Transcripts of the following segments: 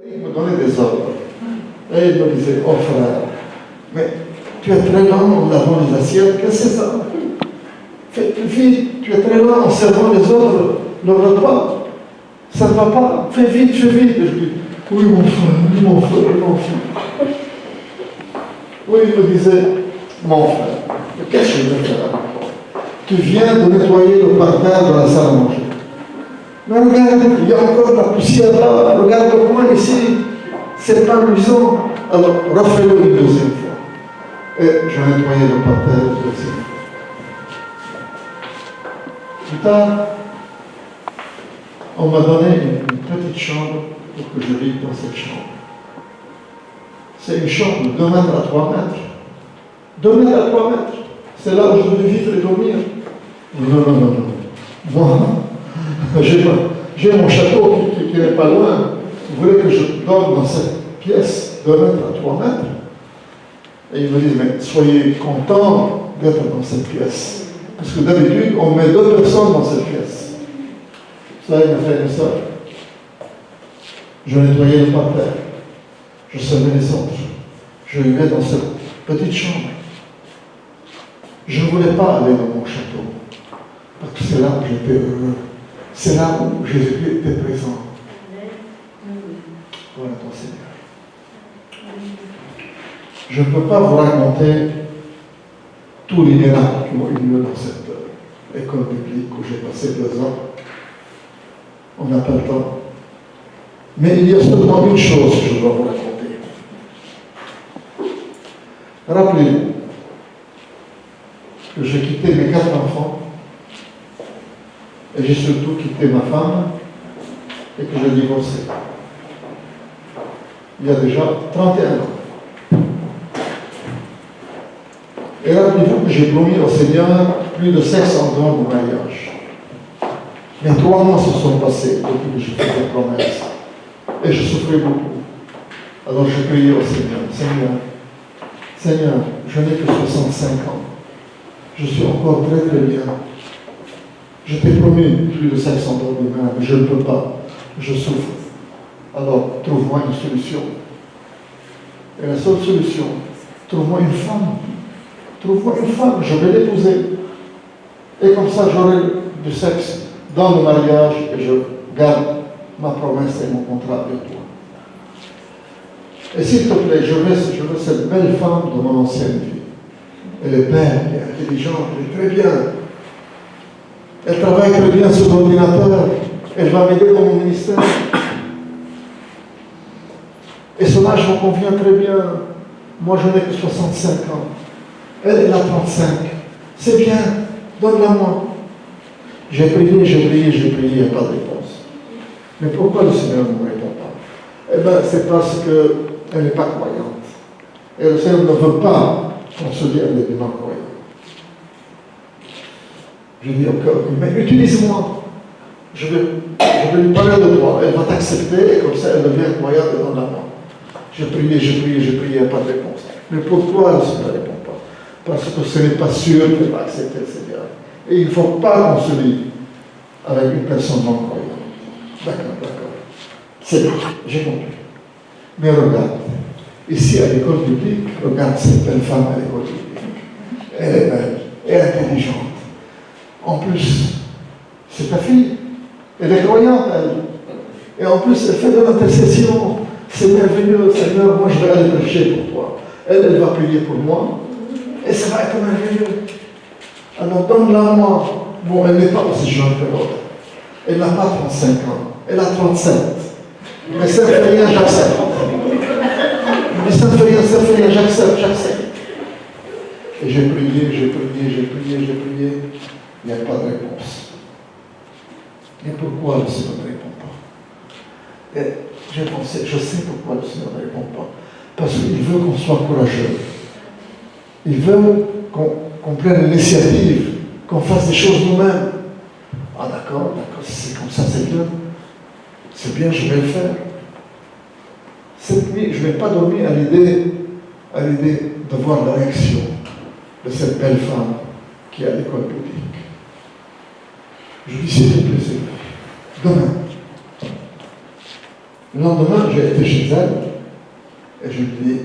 Il me donnait des ordres. Et il me disait, oh frère, mais tu es très lent en lavant les assiettes, qu'est-ce que c'est ça? Fais plus vite, tu es très lent en servant les autres le repas. Ça ne va pas, fais vite, fais vite. Et je dis, oui mon frère, oui mon frère, oui mon frère. Oui, il me disait, mon frère, qu'est-ce que je vais faire? Tu viens de nettoyer le parterre de la salle à manger. Mais regarde, il y a encore de la poussière là, regarde le coin ici, c'est pas amusant. Alors, refais-le une deuxième fois. Et je nettoyais le parterre une deuxième fois. Plus tard, on m'a donné une petite chambre pour que je vive dans cette chambre. C'est une chambre de 2 mètres à 3 mètres. 2 mètres à 3 mètres. C'est là où je devais vivre et dormir. Non. Moi, j'ai mon château qui n'est pas loin. Vous voulez que je dorme dans cette pièce 2 mètres à 3 mètres? Et ils me disent, mais soyez contents d'être dans cette pièce. Parce que d'habitude, on met 2 personnes dans cette pièce. Ça, il m'a fait une soeur. Je nettoyais le parterre. Je servais les autres. Je vivais dans cette petite chambre. Je ne voulais pas aller dans mon château. Parce que c'est là où j'étais heureux. C'est là où Jésus était présent. Voilà ton Seigneur. Je ne peux pas vous raconter tous les miracles qui ont eu lieu dans cette école biblique où j'ai passé 2 ans. On n'a pas le temps. Mais il y a seulement une chose que je dois vous raconter. Rappelez-vous que j'ai quitté mes 4 enfants et j'ai surtout quitté ma femme et que j'ai divorcé. Il y a déjà 31 ans. Et rappelez-vous que j'ai promis au Seigneur plus de 500 dons de mariage. Mais 3 mois se sont passés depuis que je fais des promesses. Et je souffrais beaucoup. Alors je priais au Seigneur, Seigneur, je n'ai que 65 ans. Je suis encore très très bien. Je t'ai promis plus de 500 dons de mariage, mais je ne peux pas. Je souffre. Alors trouve-moi une solution. Et la seule solution, trouve-moi une femme. Trouve-moi une femme, je vais l'épouser. Et comme ça, j'aurai du sexe dans le mariage et je garde ma promesse et mon contrat avec toi. Et s'il te plaît, je veux cette belle femme de mon ancienne vie. Elle est belle, elle est intelligente, elle est très bien. Elle travaille très bien sur l'ordinateur. Elle va m'aider dans mon ministère. Et son âge me convient très bien. Moi, je n'ai que 65 ans. Elle a 35. C'est bien, donne-la-moi. J'ai prié, il n'y a pas de réponse. Mais pourquoi le Seigneur ne me répond pas? Eh bien, c'est parce qu'elle n'est pas croyante. Et le Seigneur ne veut pas qu'on se dise avec des non-croyants. Je dis encore, mais utilise-moi. Je vais lui parler de toi. Elle va t'accepter et comme ça, elle devient croyante et donne-la-moi. J'ai prié, il n'y a pas de réponse. Mais pourquoi le Seigneur ne répond pas? Parce que ce n'est pas sûr qu'elle va accepter le Seigneur. Et il ne faut pas qu'on se lie avec une personne non croyante. D'accord. C'est bon, j'ai compris. Mais regarde, ici à l'école biblique, regarde cette belle femme à l'école biblique. Elle est belle, elle est intelligente. En plus, c'est ta fille. Elle est croyante, elle. Et en plus, elle fait de l'intercession. C'est merveilleux, Seigneur, moi je vais aller prêcher pour toi. Elle va prier pour moi. Et ça va être merveilleux. Alors donne-la à moi. Bon, elle n'est pas aussi jeune que l'autre. Elle n'a pas 35 ans. Elle a 37. Mais ça ne fait rien, j'accepte. Mais ça ne fait rien, j'accepte. Et j'ai prié. Il n'y a pas de réponse. Et pourquoi le Seigneur ne répond pas? Et j'ai pensé, je sais pourquoi le Seigneur ne répond pas. Parce qu'il veut qu'on soit courageux. Il veut qu'on prenne l'initiative, qu'on fasse des choses nous-mêmes. Ah d'accord, si c'est comme ça, c'est bien. C'est bien, je vais le faire. Cette nuit, je ne vais pas dormir à l'idée de voir la réaction de cette belle femme qui est à l'école publique. Je lui dis, s'il te plaît, demain, Le lendemain, j'ai été chez elle et je lui ai dit,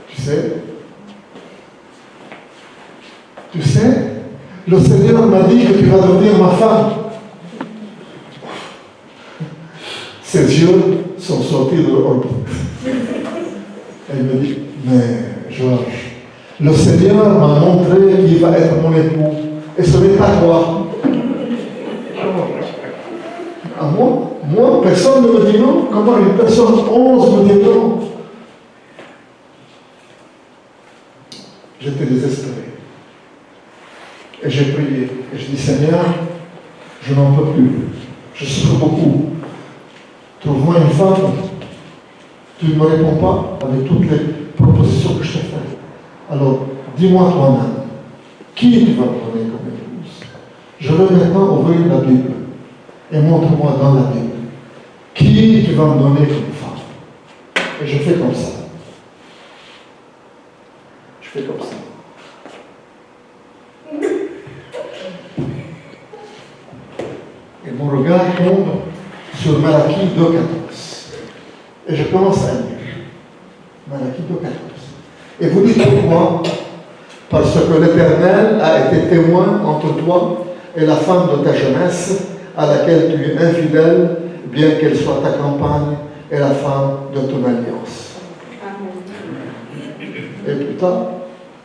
tu sais, le Seigneur m'a dit que tu vas devenir ma femme. Ses yeux sont sortis de l'orbite. Elle me dit, mais Georges, le Seigneur m'a montré qu'il va être mon époux, et ce n'est pas toi. À moi, personne ne me dit non. Comment une personne ose me dire non? J'étais désespéré. Et j'ai prié. Et je dis, Seigneur, je n'en peux plus. Je souffre beaucoup. Trouve-moi une femme. Tu ne me réponds pas avec toutes les propositions que je t'ai faites. Alors, dis-moi toi-même, qui tu vas me donner comme épouse? Je vais maintenant ouvrir la Bible et montre-moi dans la Bible qui tu vas me donner comme femme. Et je fais comme ça. Je fais comme ça. Et mon regard tombe sur Malachie 2,14. Et je commence à lire. Malachie 2,14. Et vous dites pourquoi? Parce que l'Éternel a été témoin entre toi et la femme de ta jeunesse, à laquelle tu es infidèle, bien qu'elle soit ta compagne et la femme de ton alliance. Et plus tard,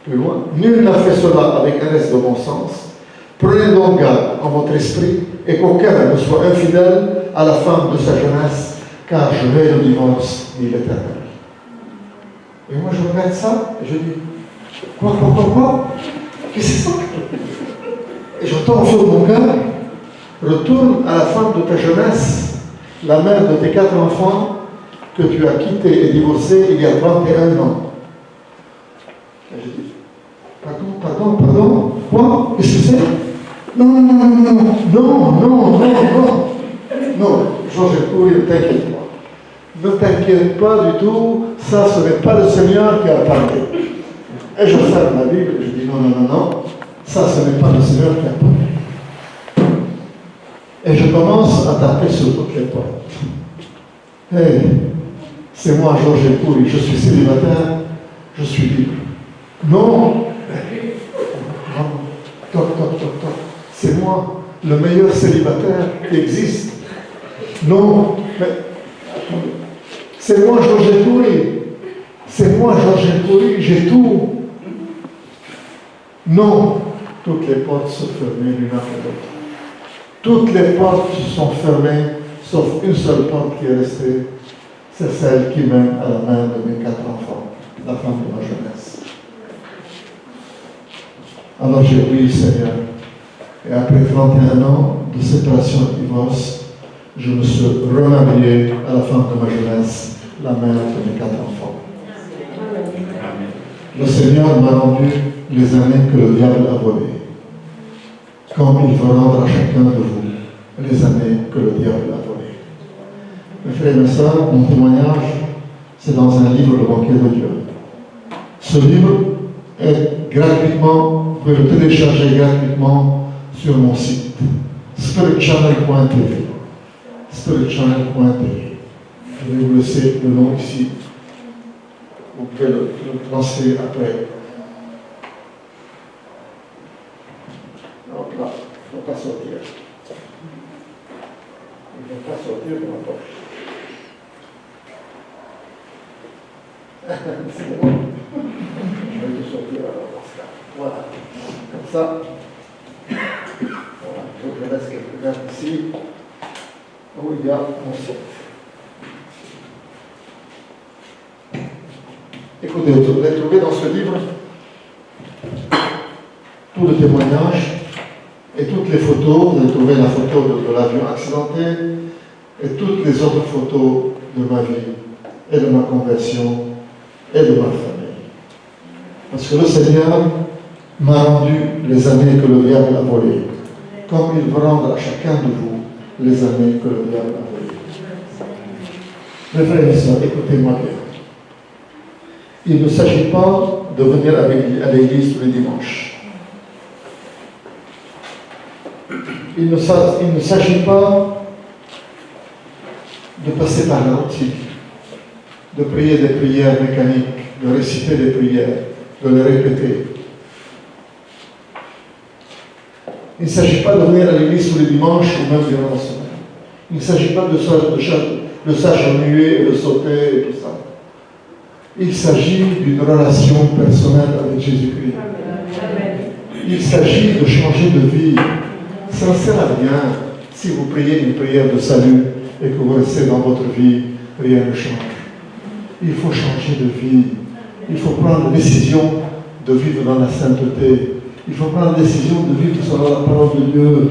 plus loin, nul n'a fait cela avec un reste de bon sens. Prenez donc garde en votre esprit et qu'aucun ne soit infidèle à la femme de sa jeunesse, car je vais le divorce, dit l'Éternel. Et moi je regarde ça et je dis, quoi? Qu'est-ce que c'est ça? Et j'entends au fond de mon cœur, retourne à la femme de ta jeunesse, la mère de tes 4 enfants, que tu as quitté et divorcé il y a 31 ans. Et je dis, pardon, quoi? Qu'est-ce que c'est? Non, Georges Pouille, ne t'inquiète pas. Ne t'inquiète pas du tout, ça ce n'est pas le Seigneur qui a parlé. Et je ferme la Bible et je dis non, ça ce n'est pas le Seigneur qui a parlé. Et je commence à taper sur toutes les portes. Hey, c'est moi Georges Pouille, je suis célibataire, je suis libre. Non, toc. C'est moi, le meilleur célibataire qui existe. Non, mais attendez. C'est moi, Georges Pouille. C'est moi, Georges Pouille, j'ai tout. Non, toutes les portes sont fermées l'une après l'autre. Toutes les portes sont fermées, sauf une seule porte qui est restée. C'est celle qui mène à la main de mes 4 enfants, la femme de ma jeunesse. Alors j'ai prié, Seigneur. Et après 31 ans de séparation et de divorce, je me suis remarié à la femme de ma jeunesse, la mère de mes 4 enfants. Le Seigneur m'a rendu les années que le diable a volées, comme il va rendre à chacun de vous les années que le diable a volées. Mes frères et mes sœurs, mon témoignage, c'est dans un livre, Le banquet de Dieu. Ce livre est gratuitement, vous pouvez le télécharger gratuitement sur mon site, spiritchannel.tv. Spiritchannel.tv. Je vais vous laisser le nom ici. Vous pouvez le lancer après. Hop là, il ne faut pas sortir. Il ne faut pas sortir de ma poche. C'est bon. Je vais tout sortir alors dans ce cas. Voilà. Comme ça. Voilà. Je laisse quelques verres ici où il y a mon site. Écoutez, vous allez trouver dans ce livre tout le témoignage et toutes les photos. Vous allez trouver la photo de l'avion accidenté et toutes les autres photos de ma vie et de ma conversion et de ma famille. Parce que le Seigneur m'a rendu les années que le diable a volées, comme il veut rendre à chacun de vous les années que le diable a volées. Mes frères et sœurs, écoutez-moi bien. Il ne s'agit pas de venir à l'église tous les dimanches. Il ne s'agit pas de passer par la routine, de prier des prières mécaniques, de réciter des prières, de les répéter. Il ne s'agit pas de venir à l'église tous les dimanches ou même durant la semaine. Il ne s'agit pas de s'agenouiller et de sauter et tout ça. Il s'agit d'une relation personnelle avec Jésus-Christ. Il s'agit de changer de vie. Ça ne sert à rien si vous priez une prière de salut et que vous restez dans votre vie, rien ne change. Il faut changer de vie. Il faut prendre la décision de vivre dans la sainteté. Il faut prendre la décision de vivre selon la parole de Dieu.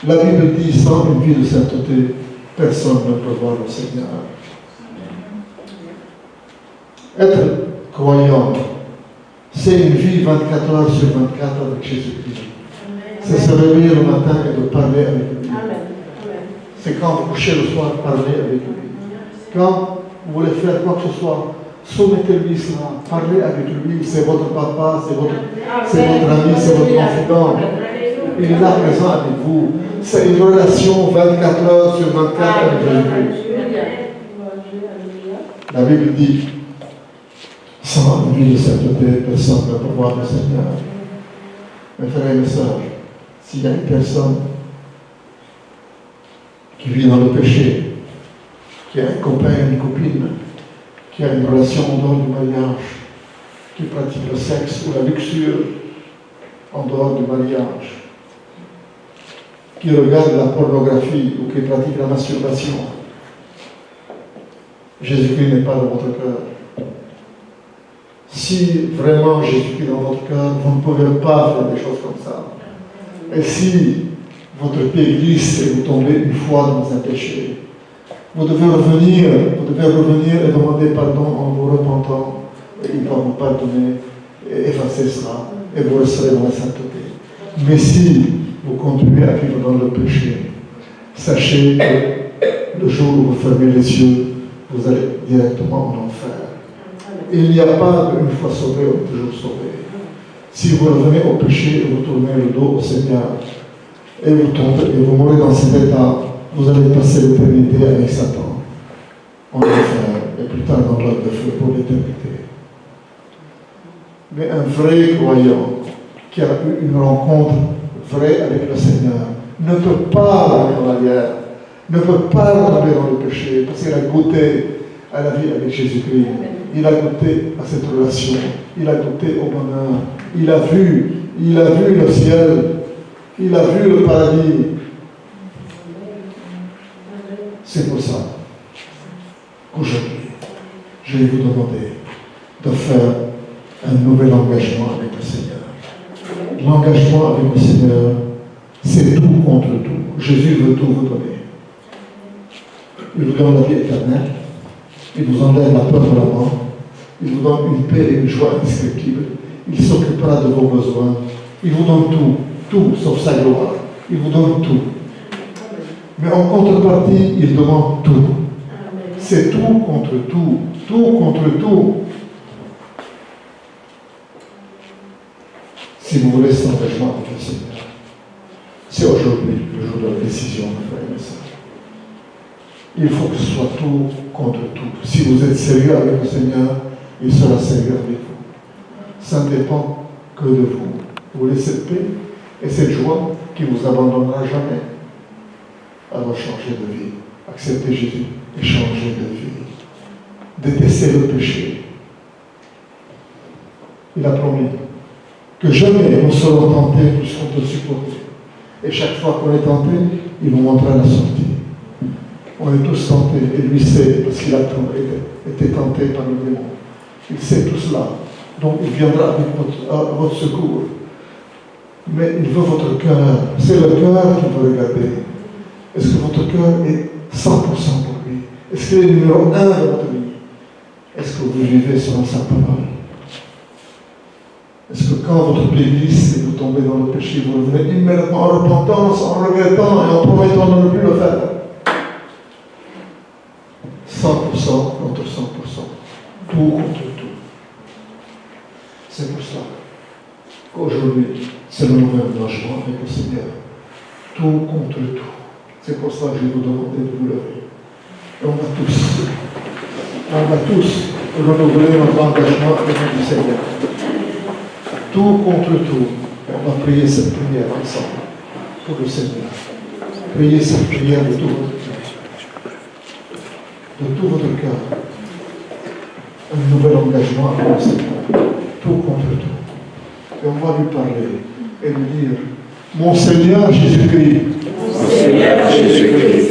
La Bible dit, sans une vie de sainteté, personne ne peut voir le Seigneur. Être croyant, c'est une vie 24 heures sur 24 avec Jésus-Christ. C'est se réveiller le matin et de parler avec lui. C'est quand vous couchez le soir, parler avec lui. Quand vous voulez faire quoi que ce soit, soumettez-lui cela, parlez avec lui. C'est votre papa, c'est votre ami, c'est votre confident. Il est là présent avec vous. C'est une relation 24 heures sur 24 avec Jésus-Christ. La Bible dit, sans une vie de sainteté, personne ne peut voir le Seigneur. Mes frères et mes sœurs, s'il y a une personne qui vit dans le péché, qui a un copain, une copine, qui a une relation en dehors du mariage, qui pratique le sexe ou la luxure en dehors du mariage, qui regarde la pornographie ou qui pratique la masturbation, Jésus-Christ n'est pas dans votre cœur. Si vraiment Jésus-Christ est dans votre cœur, vous ne pouvez pas faire des choses comme ça. Et si votre pied glisse et vous tombez une fois dans un péché, vous devez revenir et demander pardon en vous repentant. Et il va vous pardonner et effacer cela. Et vous resterez dans la sainteté. Mais si vous continuez à vivre dans le péché, sachez que le jour où vous fermez les yeux, vous allez directement en enfer. Il n'y a pas une fois sauvé ou toujours sauvé. Si vous revenez au péché et vous tournez le dos au Seigneur, et vous tombez et vous mourrez dans cet état, vous allez passer l'éternité avec Satan en enfer et plus tard dans l'œuf de feu pour l'éternité. Mais un vrai croyant qui a eu une rencontre vraie avec le Seigneur ne peut pas revenir en arrière, ne peut pas retomber dans le péché parce qu'il a goûté à la vie avec Jésus-Christ. Il a goûté à cette relation, il a goûté au bonheur, il a vu le ciel, il a vu le paradis. C'est pour ça qu'aujourd'hui, je vais vous demander de faire un nouvel engagement avec le Seigneur. L'engagement avec le Seigneur, c'est tout contre tout. Jésus veut tout vous donner. Il vous donne la vie éternelle. Il vous enlève la peur de la mort. Il vous donne une paix et une joie indescriptibles. Il s'occupera de vos besoins. Il vous donne tout sauf sa gloire. Il vous donne tout. Mais en contrepartie, il demande tout. C'est tout contre tout. Tout contre tout. Si vous voulez cet engagement avec le Seigneur, c'est aujourd'hui le jour de la décision, mes frères et mes sœurs. Il faut que ce soit tout contre tout. Si vous êtes sérieux avec le Seigneur, il sera sérieux avec vous. Ça ne dépend que de vous. Vous voulez cette paix et cette joie qui ne vous abandonnera jamais. Alors changez de vie. Acceptez Jésus et changez de vie. Détestez le péché. Il a promis que jamais nous serons tentés plus qu'on peut supporter. Et chaque fois qu'on est tenté, il nous montrera la sortie. On est tous tentés, et lui sait, parce qu'il a été tenté par le démon. Il sait tout cela. Donc il viendra avec votre secours. Mais il veut votre cœur. C'est le cœur qu'il veut regarder. Est-ce que votre cœur est 100% pour lui? Est-ce qu'il est numéro 1 de votre vie? Est-ce que vous vivez selon sa parole? Est-ce que quand votre pied glisse et vous tombez dans le péché, vous revenez immédiatement en repentance, en regrettant et en promettant de ne plus le faire? 100% contre 100%. Tout contre tout. C'est pour ça qu'aujourd'hui, c'est le nouvel engagement avec le Seigneur. Tout contre tout. C'est pour ça que je vais vous demander de vous lever. On va tous renouveler notre engagement au nom du Seigneur. Tout contre tout. On va prier cette prière ensemble pour le Seigneur. Priez cette prière de tout votre cœur. De tout votre cœur. Un nouvel engagement avec le Seigneur. Tout contre tout. Et on va lui parler et lui dire, mon Seigneur Jésus-Christ,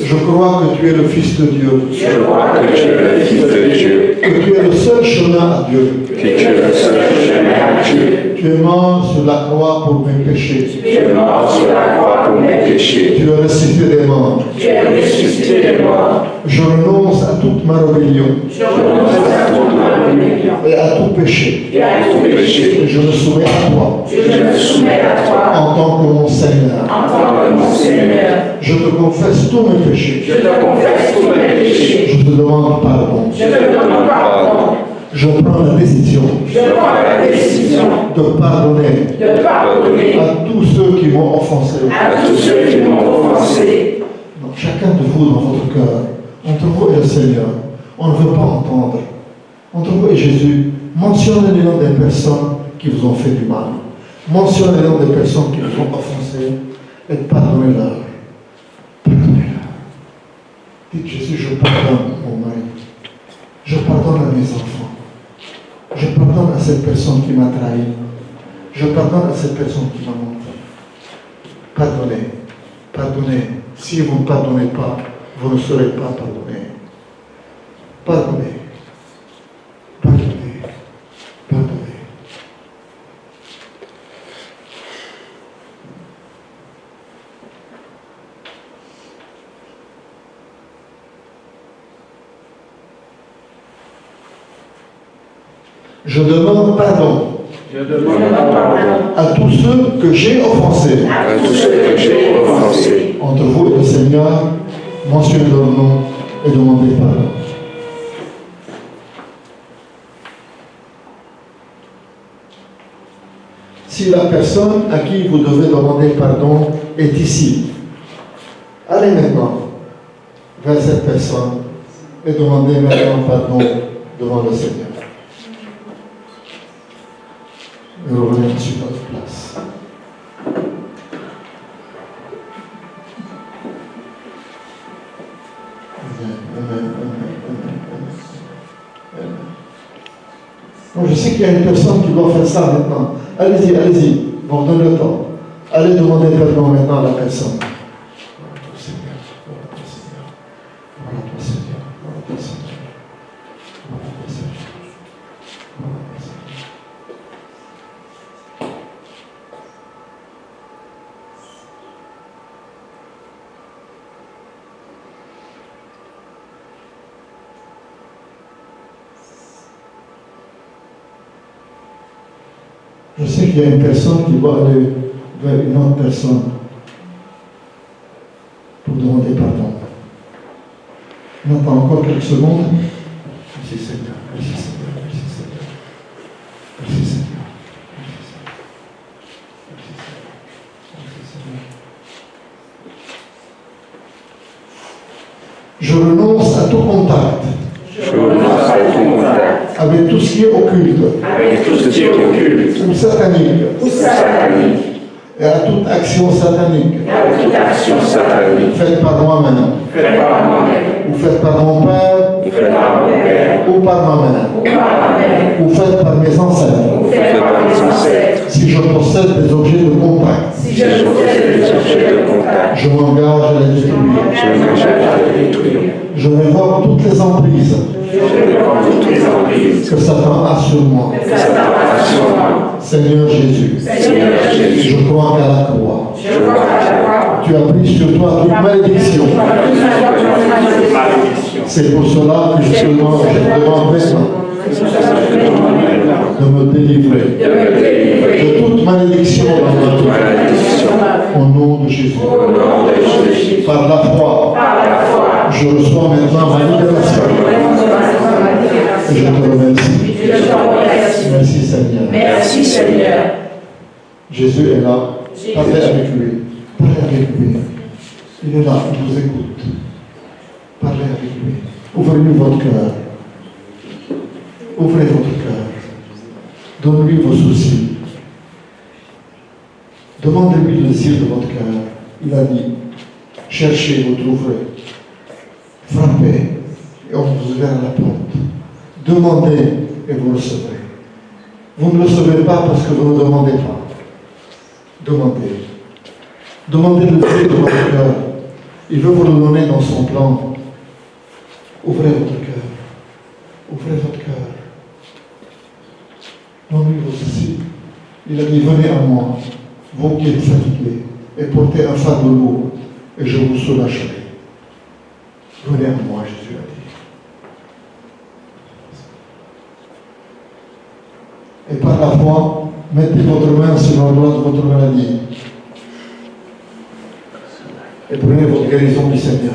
je crois que tu es le Fils de Dieu. Je crois que tu es le Fils de Dieu. Que tu es le seul chemin à Dieu. Que tu es le seul chemin à Dieu. Tu es mort sur la croix pour mes péchés. Tu es mort sur la croix pour mes péchés. Tu es ressuscité des morts. Tu es ressuscité des morts. Je renonce à toute ma rébellion. Je renonce à toute ma rébellion. Et à tout péché. Et à tout péché. Et je me soumets à toi. Je me soumets à toi. En tant que mon Seigneur. En tant que mon Seigneur. Je te confesse tous mes péchés. Je te confesse tous mes péchés. Je te demande pardon. Je te demande pardon. Je prends la décision Je prends la décision de pardonner de pardonner à tous ceux qui m'ont offensé. à tous ceux qui m'ont offensé. Donc, chacun de vous dans votre cœur, entre vous et le Seigneur, on ne veut pas entendre. Entre vous et Jésus, mentionnez les noms des personnes qui vous ont fait du mal. Mentionnez les noms des personnes qui vous ont offensé et pardonnez-leur. Pardonnez-leur. Dites Jésus, je pardonne mon mari. Je pardonne à mes enfants. Je pardonne à cette personne qui m'a trahi. Je pardonne à cette personne qui m'a menti. Pardonnez. Pardonnez. Si vous ne pardonnez pas, vous ne serez pas pardonné. Pardonnez. Pardonnez. Pardonnez. Je demande pardon Je demande pardon à tous ceux que j'ai offensés. à tous ceux que j'ai offensés. Entre vous et le Seigneur, mentionnez leur nom et demandez pardon. Si la personne à qui vous devez demander pardon est ici, allez maintenant vers cette personne et demandez maintenant pardon devant le Seigneur. Et revenez sur notre place. Donc, je sais qu'il y a une personne qui doit faire ça maintenant. Allez-y, allez-y. Bon, donne le temps. Allez demander pardon maintenant à la personne. Voilà ton Seigneur. Voilà ton Seigneur. Voilà ton Seigneur. Voilà ton Seigneur. Voilà ton Seigneur. Voilà ton Seigneur. Je sais qu'il y a une personne qui va aller vers une autre personne pour demander pardon. On attend encore quelques secondes. Merci Seigneur, merci Seigneur, merci Seigneur. Merci Seigneur. Merci Seigneur. Je renonce à tout contact. Je renonce à tout contact avec tout ce qui est occulte avec tout ce qui est occulte ou satanique ou satanique et à toute action satanique et à toute action satanique faite par moi-même faite par moi-même ou faite par mon père ou faite par mon père ou par ma mère ou par ma mère ou faite par mes ancêtres. ou faite par mes ancêtres. Si je possède des objets de contact, Si je possède des objets de contact, je m'engage à les détruire. je m'engage à les détruire. Je révoque toutes les emprises Je révoque toutes les emprises que Satan a sur moi. que Satan a sur moi. Seigneur Jésus, Seigneur Jésus, je crois qu'à la croix, je crois à la croix. tu as pris sur toi toute malédiction. C'est pour cela que je te demande maintenant de me délivrer De me délivrer de toute malédiction dans ma de vie. malédiction. Au nom de Jésus. Au nom de Jésus. Par la foi, Par la foi, je reçois maintenant ma libération. Et je te remercie. je te remercie. Merci Seigneur. Merci Seigneur. Jésus est là. Parlez avec lui. Parlez avec lui. Il est là, il vous écoute. Parlez avec lui. Ouvrez-lui votre cœur. Ouvrez votre cœur. Donne-lui vos soucis. Demandez-lui le désir de votre cœur. Il a dit, cherchez, vous trouverez. Frappez, et on vous ouvre la porte. Demandez, et vous recevrez. Vous ne recevez pas parce que vous ne demandez pas. Demandez. Demandez le désir de votre cœur. Il veut vous le donner dans son plan. Ouvrez votre cœur. Ouvrez votre cœur. Donne-lui vos soucis. Il a dit, venez à moi, vous qui êtes fatigués, et portez un fardeau lourd, et je vous soulagerai. Venez à moi, Jésus a dit. Et par la foi, mettez votre main sur l'endroit de votre maladie. Et prenez votre guérison du Seigneur.